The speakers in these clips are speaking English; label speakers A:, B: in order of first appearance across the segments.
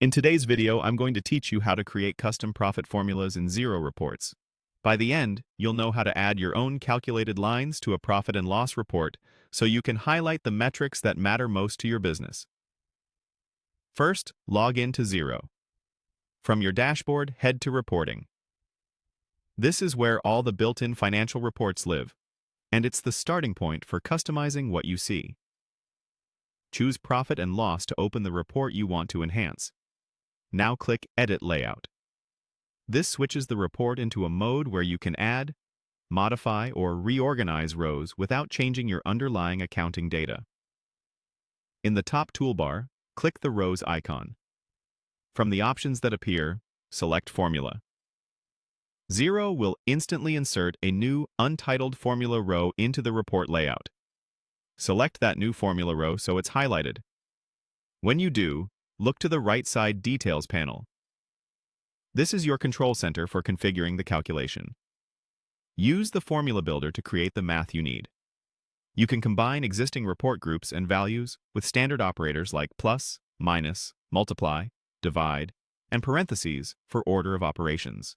A: In today's video, I'm going to teach you how to create custom profit formulas in Xero reports. By the end, you'll know how to add your own calculated lines to a profit and loss report so you can highlight the metrics that matter most to your business. First, log in to Xero. From your dashboard, head to Reporting. This is where all the built-in financial reports live, and it's the starting point for customizing what you see. Choose Profit and Loss to open the report you want to enhance. Now click Edit Layout. This switches the report into a mode where you can add, modify, or reorganize rows without changing your underlying accounting data. In the top toolbar, click the rows icon. From the options that appear, select Formula. Xero will instantly insert a new untitled formula row into the report layout. Select that new formula row so it's highlighted. When you do, look to the right side Details panel. This is your control center for configuring the calculation. Use the formula builder to create the math you need. You can combine existing report groups and values with standard operators like plus, minus, multiply, divide, and parentheses for order of operations.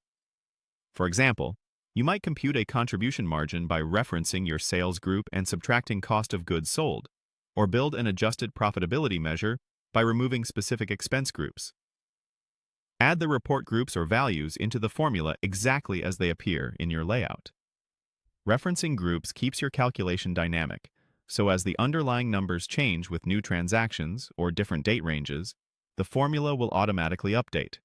A: For example, you might compute a contribution margin by referencing your sales group and subtracting cost of goods sold, or build an adjusted profitability measure by removing specific expense groups. Add the report groups or values into the formula exactly as they appear in your layout. Referencing groups keeps your calculation dynamic, so as the underlying numbers change with new transactions or different date ranges, the formula will automatically update.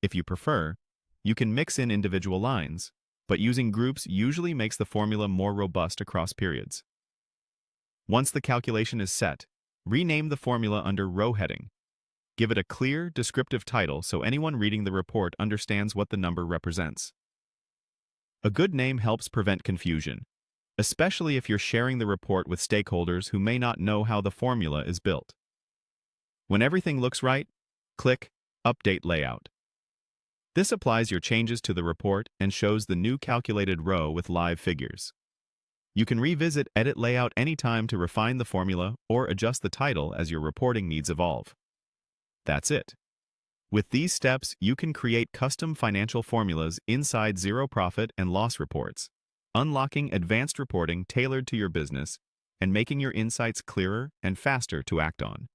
A: If you prefer, you can mix in individual lines, but using groups usually makes the formula more robust across periods. Once the calculation is set, rename the formula under row heading. Give it a clear, descriptive title so anyone reading the report understands what the number represents. A good name helps prevent confusion, especially if you're sharing the report with stakeholders who may not know how the formula is built. When everything looks right, click Update Layout. This applies your changes to the report and shows the new calculated row with live figures. You can revisit Edit Layout anytime to refine the formula or adjust the title as your reporting needs evolve. That's it. With these steps, you can create custom financial formulas inside Xero Profit and Loss reports, unlocking advanced reporting tailored to your business and making your insights clearer and faster to act on.